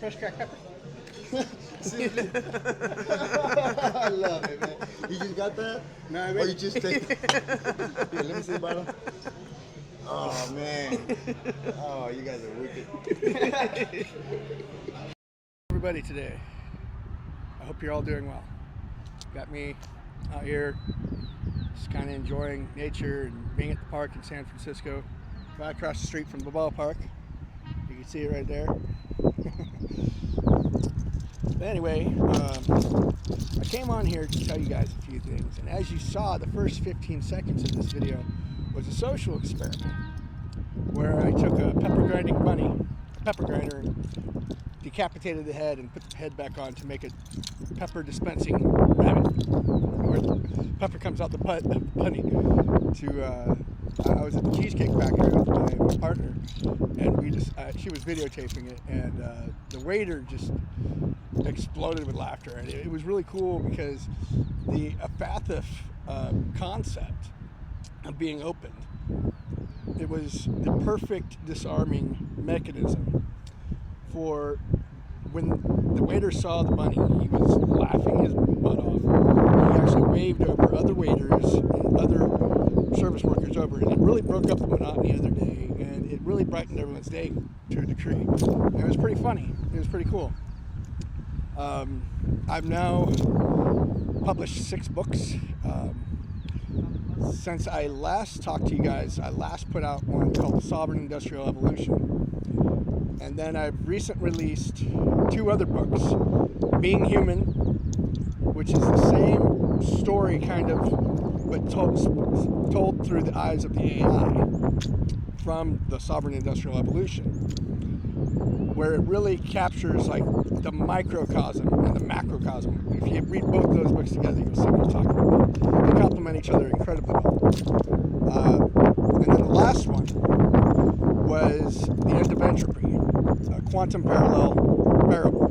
fresh cracked pepper. I love it, man. You just got that? No, I Or mean, you just take it? Here, let me see the bottle. Oh, man. Oh, you guys are wicked. everybody today. I hope you're all doing well. Got me out here just kind of enjoying nature and being at the park in San Francisco. Right across the street from the ballpark. You can see it right there. But anyway, I came on here to tell you guys a few things. And as you saw, the first 15 seconds of this video was a social experiment where I took a pepper grinding bunny, a pepper grinder, and decapitated the head and put the head back on to make a pepper dispensing rabbit, where the pepper comes out the butt of the bunny. I was at the Cheesecake Factory with my partner, and we just she was videotaping it, and the waiter just exploded with laughter, and it was really cool because the Ephathpha concept of being opened, it was the perfect disarming mechanism for when the waiter saw the bunny. He was laughing his butt off. He actually waved over other waiters and other service workers over, and it really broke up the monotony of their day, and it really brightened everyone's day to a degree. And it was pretty funny. It was pretty cool. I've now published 6 books. Since I last talked to you guys, I last put out one called The Sovereign Industrial Evolution. And then I've recently released 2 other books. Being Human, which is the same story kind of, but told through the eyes of the AI from The Sovereign Industrial Evolution, where it really captures like the microcosm and the macrocosm. If you read both those books together, you'll see what I'm talking about. They complement each other incredibly well. And then the last one was The End of Entropy, a quantum parallel parable,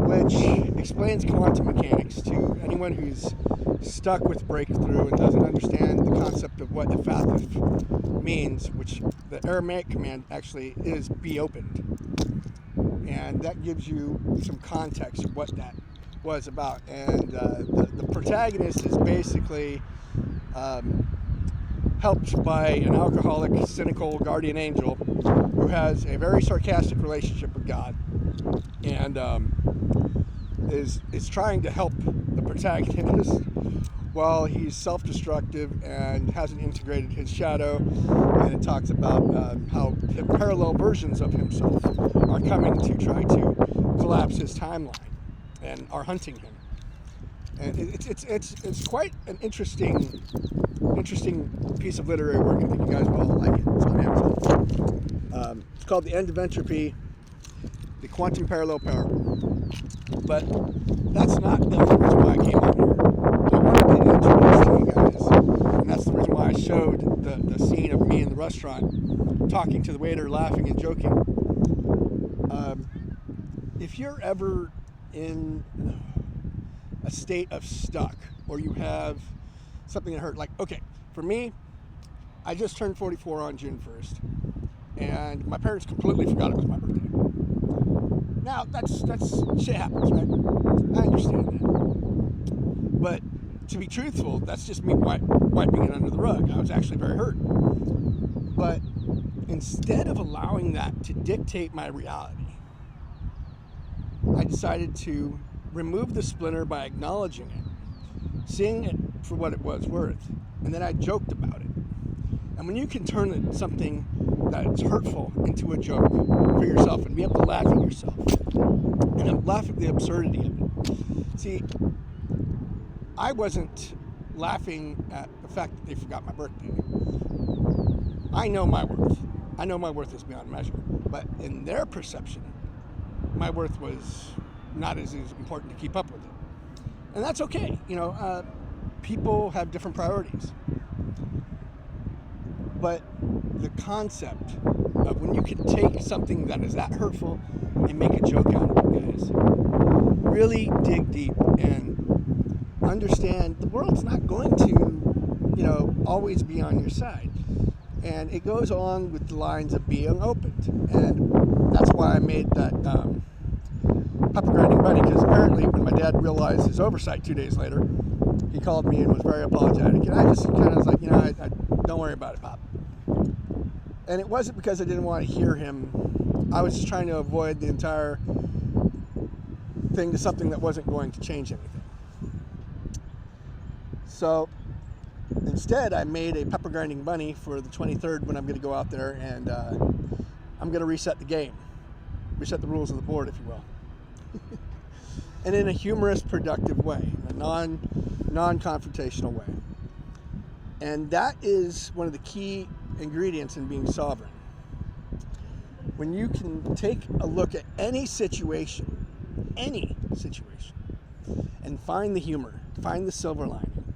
which explains quantum mechanics to anyone who's stuck with breakthrough and doesn't understand the concept of what Ephathpha means, which the Aramaic command actually is be opened. And that gives you some context of what that was about. And the protagonist is basically helped by an alcoholic, cynical guardian angel who has a very sarcastic relationship with God, and is trying to help the protagonist while he's self-destructive and hasn't integrated his shadow. And it talks about how parallel versions of himself are coming to try to collapse his timeline and are hunting him. And it's quite an interesting piece of literary work. I think you guys will all like it. It's on Amazon. It's called The End of Entropy, the Quantum Parallel Parable. But that's not the only reason why I came on here. I wanted to introduce to you guys, and that's the reason why I showed the scene of me in the restaurant talking to the waiter, laughing and joking. If you're ever in a state of stuck, or you have something that hurt, like, okay, for me, I just turned 44 on June 1st, and my parents completely forgot it was my birthday. Now, that's shit happens, right? I understand that. But to be truthful, that's just me wiping it under the rug. I was actually very hurt. But instead of allowing that to dictate my reality, I decided to remove the splinter by acknowledging it, seeing it for what it was worth, and then I joked about it. And when you can turn something that's hurtful into a joke for yourself and be able to laugh at yourself and laugh at the absurdity of it. See, I wasn't laughing at the fact that they forgot my birthday. I know my worth. I know my worth is beyond measure. But in their perception, my worth was not as important to keep up with it. And that's okay. You know, people have different priorities. But the concept of when you can take something that is that hurtful and make a joke out of it, guys, really dig deep and understand the world's not going to, always be on your side. And it goes along with the lines of being opened. And that's why I made that pepper grinding bunny, because apparently when my dad realized his oversight 2 days later, he called me and was very apologetic. And I just kind of was like, I don't worry about it, Pop. And it wasn't because I didn't want to hear him. I was just trying to avoid the entire thing to something that wasn't going to change anything. So instead, I made a pepper grinding bunny for the 23rd when I'm going to go out there, and I'm going to reset the game, reset the rules of the board, if you will. And in a humorous, productive way, a non-confrontational way. And that is one of the key ingredients in being sovereign. When you can take a look at any situation, and find the humor, find the silver lining.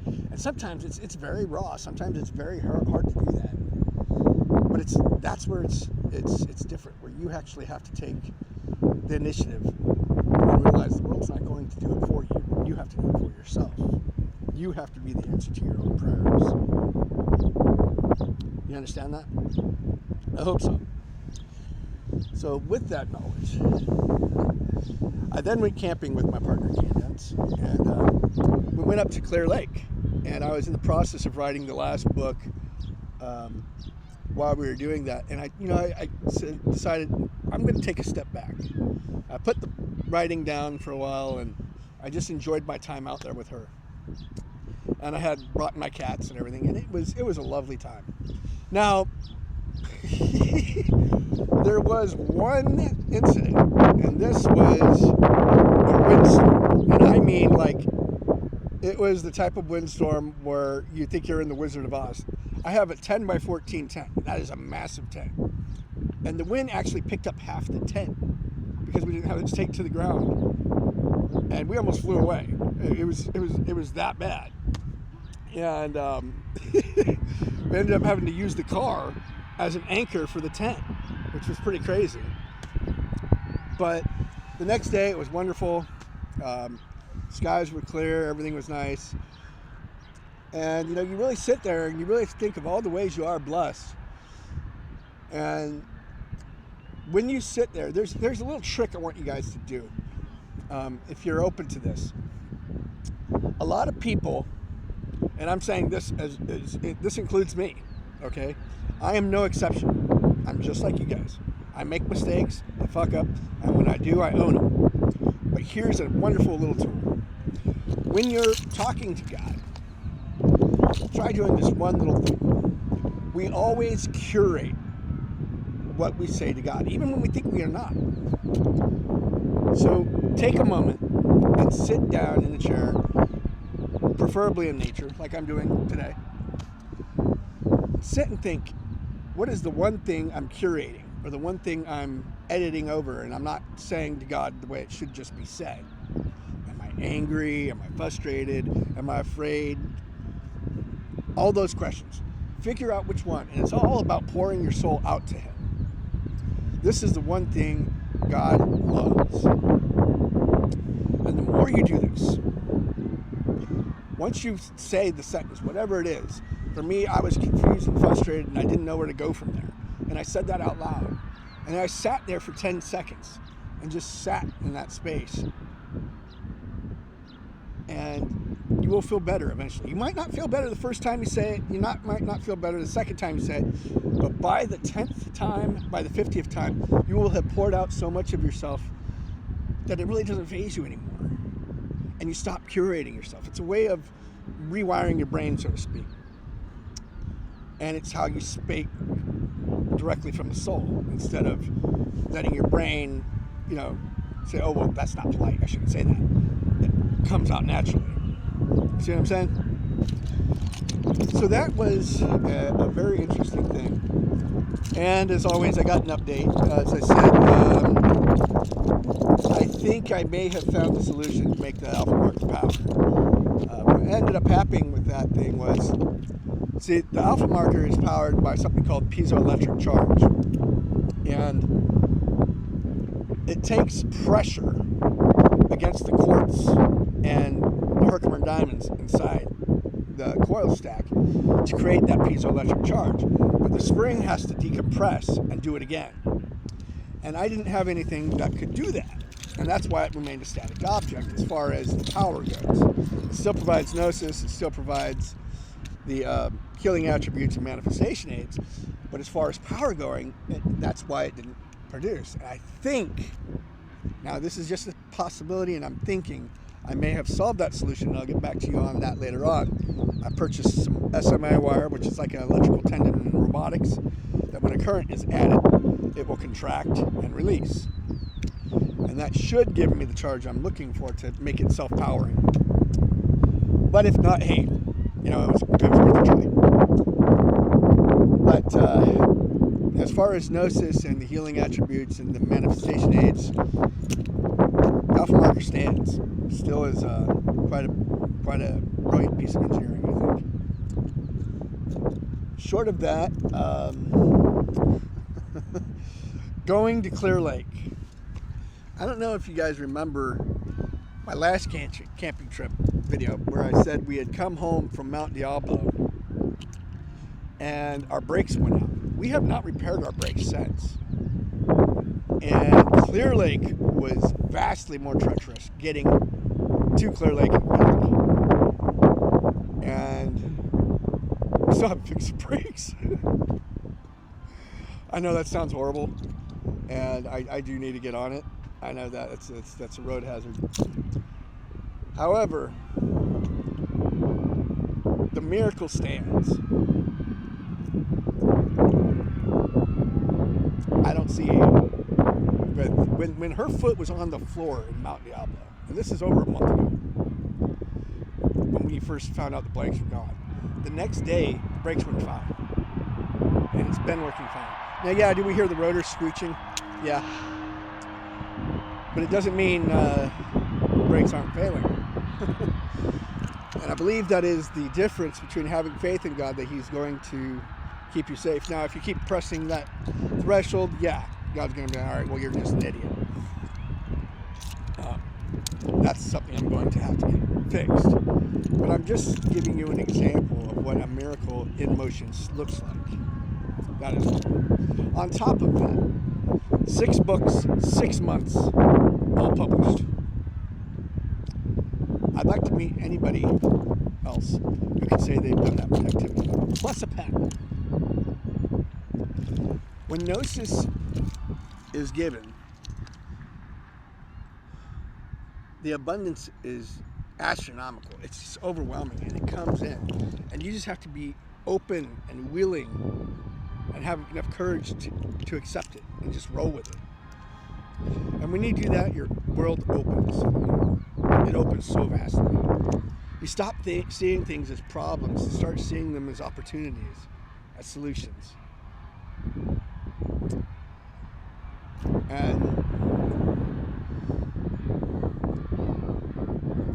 And sometimes it's very raw. Sometimes it's very hard to do that. But that's where it's different, where you actually have to take the initiative and realize the world's not going to do it for you. You have to do it for yourself. You have to be the answer to your own prayers. You understand that? I hope so. So with that knowledge, I then went camping with my partner, Candace, and we went up to Clear Lake. And I was in the process of writing the last book while we were doing that. And I decided I'm going to take a step back. I put the writing down for a while, and I just enjoyed my time out there with her. And I had brought my cats and everything, and it was a lovely time. Now, there was one incident, and this was a windstorm. And I mean, like, it was the type of windstorm where you think you're in the Wizard of Oz. I have a 10 by 14 tent. That is a massive tent. And the wind actually picked up half the tent because we didn't have it stake to the ground. And we almost flew away. It was that bad. And we ended up having to use the car as an anchor for the tent, which was pretty crazy. But the next day it was wonderful. Skies were clear, everything was nice. And you really sit there and you really think of all the ways you are blessed. And when you sit there, there's a little trick I want you guys to do, if you're open to this. A lot of people, and I'm saying this this includes me, okay? I am no exception. I'm just like you guys. I make mistakes, I fuck up, and when I do, I own them. But here's a wonderful little tool. When you're talking to God, try doing this one little thing. We always curate what we say to God, even when we think we are not. So take a moment and sit down in a chair, preferably in nature, like I'm doing today. Sit and think, what is the one thing I'm curating, or the one thing I'm editing over, and I'm not saying to God the way it should just be said? Am I angry? Am I frustrated? Am I afraid? All those questions. Figure out which one, and it's all about pouring your soul out to Him. This is the one thing God loves. And the more you do this, once you say the sentence, whatever it is, for me, I was confused and frustrated, and I didn't know where to go from there. And I said that out loud. And I sat there for 10 seconds and just sat in that space. And you will feel better eventually. You might not feel better the first time you say it. You might not feel better the second time you say it. But by the 10th time, by the 50th time, you will have poured out so much of yourself that it really doesn't faze you anymore. And you stop curating yourself. It's a way of rewiring your brain, so to speak. And it's how you speak directly from the soul, instead of letting your brain, say, oh, well, that's not polite, I shouldn't say that. It comes out naturally. See what I'm saying? So that was a very interesting thing. And as always, I got an update. As I said, I think I may have found the solution to make the alpha marker power. What ended up happening with that thing was, see, the alpha marker is powered by something called piezoelectric charge. And it takes pressure against the quartz and the Herkimer diamonds inside the coil stack to create that piezoelectric charge. But the spring has to decompress and do it again. And I didn't have anything that could do that. And that's why it remained a static object as far as the power goes. It still provides gnosis, it still provides the healing attributes and manifestation aids, but as far as power going, that's why it didn't produce. And I think, now this is just a possibility, and I'm thinking I may have solved that solution, and I'll get back to you on that later on. I purchased some SMA wire, which is like an electrical tendon in robotics, that when a current is added, it will contract and release. And that should give me the charge I'm looking for to make it self-powering. But if not, hey, you know, it was worth a try. But as far as gnosis and the healing attributes and the manifestation aids, Alpha Marker stands. Still is quite a brilliant piece of engineering, I think. Short of that, going to Clear Lake. I don't know if you guys remember my last camping trip video where I said we had come home from Mount Diablo and our brakes went out. We have not repaired our brakes since. And Clear Lake was vastly more treacherous getting to Clear Lake and back. And we still haven't fixed the brakes. I know that sounds horrible, and I do need to get on it. I know that that's a road hazard. However, the miracle stands. I don't see it. But when her foot was on the floor in Mount Diablo, and this is over a month ago, when we first found out the brakes were gone, the next day the brakes went fine, and it's been working fine. Now, yeah, do we hear the rotor screeching? Yeah. But it doesn't mean brakes aren't failing. And I believe that is the difference between having faith in God, that He's going to keep you safe. Now, if you keep pressing that threshold, yeah, God's going to be, all right, well, you're just an idiot. That's something I'm going to have to get fixed. But I'm just giving you an example of what a miracle in motion looks like. That is all. On top of that, 6 books, 6 months, all published. I'd like to meet anybody else who can say they've done that with activity, plus a patent. When gnosis is given, the abundance is astronomical. It's just overwhelming, and it comes in. And you just have to be open and willing and have enough courage to accept it and just roll with it. And when you do that, your world opens. It opens so vastly. You stop seeing things as problems and start seeing them as opportunities, as solutions. And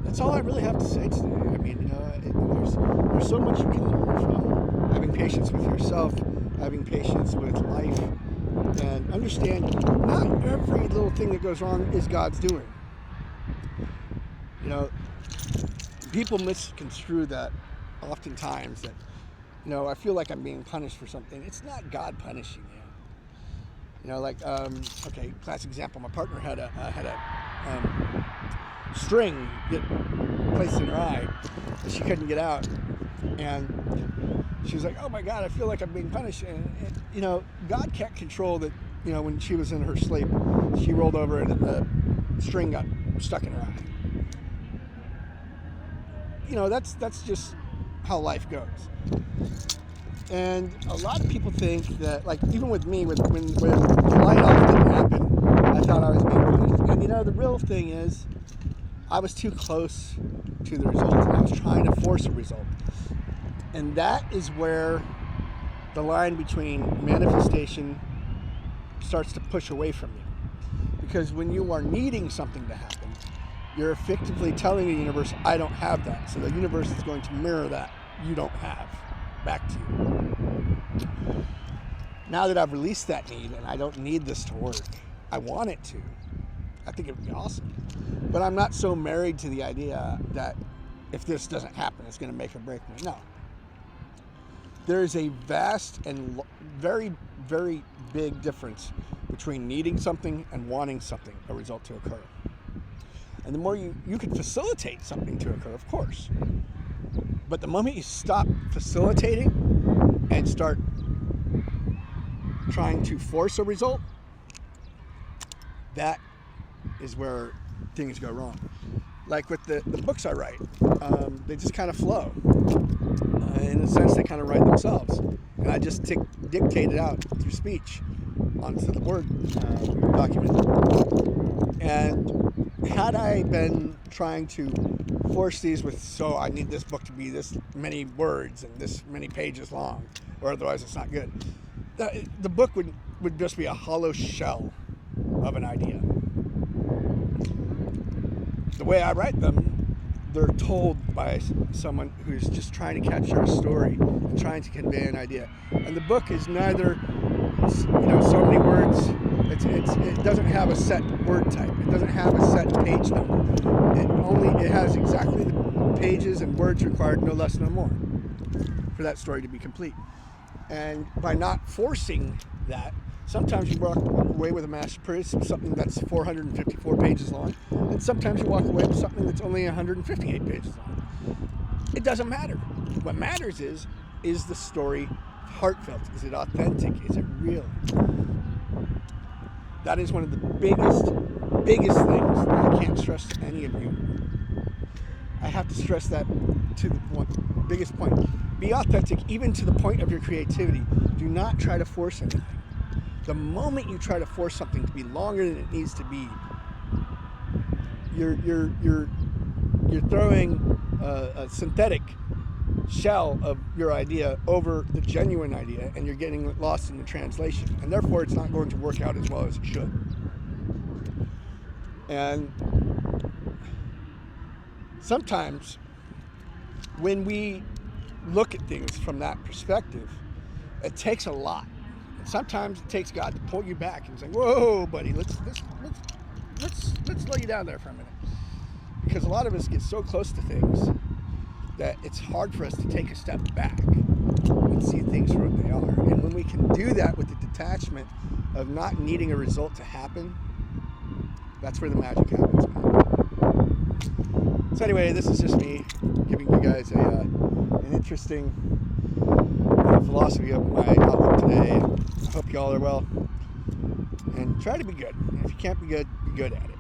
that's all I really have to say today. I mean, you know, there's so much you can learn from having patience with yourself, having patience with life, and understand not every little thing that goes wrong is God's doing. You know, people misconstrue that oftentimes, that, you know, I feel like I'm being punished for something. It's not God punishing you. You know, like, okay, classic example. My partner had a string get placed in her eye that she couldn't get out, and she was like, "Oh my God, I feel like I'm being punished." And you know, God can't control that. You know, when she was in her sleep, she rolled over and the string got stuck in her eye. You know, that's just how life goes. And a lot of people think that, like, even with me, when the light off didn't happen, I thought I was being punished. And you know, the real thing is, I was too close to the result, and I was trying to force a result. And that is where the line between manifestation starts to push away from you. Because when you are needing something to happen, you're effectively telling the universe, I don't have that. So the universe is going to mirror that you don't have back to you. Now that I've released that need and I don't need this to work, I want it to. I think it would be awesome. But I'm not so married to the idea that if this doesn't happen, it's going to make or break me. No. There is a vast and very, very big difference between needing something and wanting something, a result to occur. And the more you can facilitate something to occur, of course. But the moment you stop facilitating and start trying to force a result, that is where things go wrong. Like with the books I write, they just kind of flow. In a sense, they kind of write themselves. And I just dictate it out through speech onto the Word document. And had I been trying to force these with, so I need this book to be this many words and this many pages long, or otherwise it's not good, the book would just be a hollow shell of an idea. The way I write them, they're told by someone who's just trying to capture a story and trying to convey an idea. And the book is neither, so many words. It doesn't have a set word type. It doesn't have a set page number. It has exactly the pages and words required, no less, no more, for that story to be complete. And by not forcing that, sometimes you walk away with a masterpiece, something that's 454 pages long, and sometimes you walk away with something that's only 158 pages long. It doesn't matter. What matters is the story heartfelt? Is it authentic? Is it real? That is one of the biggest things that I can't stress to any of you. I have to stress that to the biggest point. Be authentic, even to the point of your creativity. Do not try to force anything. The moment you try to force something to be longer than it needs to be, you're throwing a synthetic shell of your idea over the genuine idea, and you're getting lost in the translation, and therefore it's not going to work out as well as it should. And sometimes when we look at things from that perspective, it takes a lot. And sometimes it takes God to pull you back and say, "Whoa, buddy, let's slow you down there for a minute," because a lot of us get so close to things that it's hard for us to take a step back and see things for what they are. And when we can do that with the detachment of not needing a result to happen, that's where the magic happens, man. So anyway, this is just me giving you guys an interesting philosophy of my outlook today. I hope you all are well. And try to be good. And if you can't be good at it.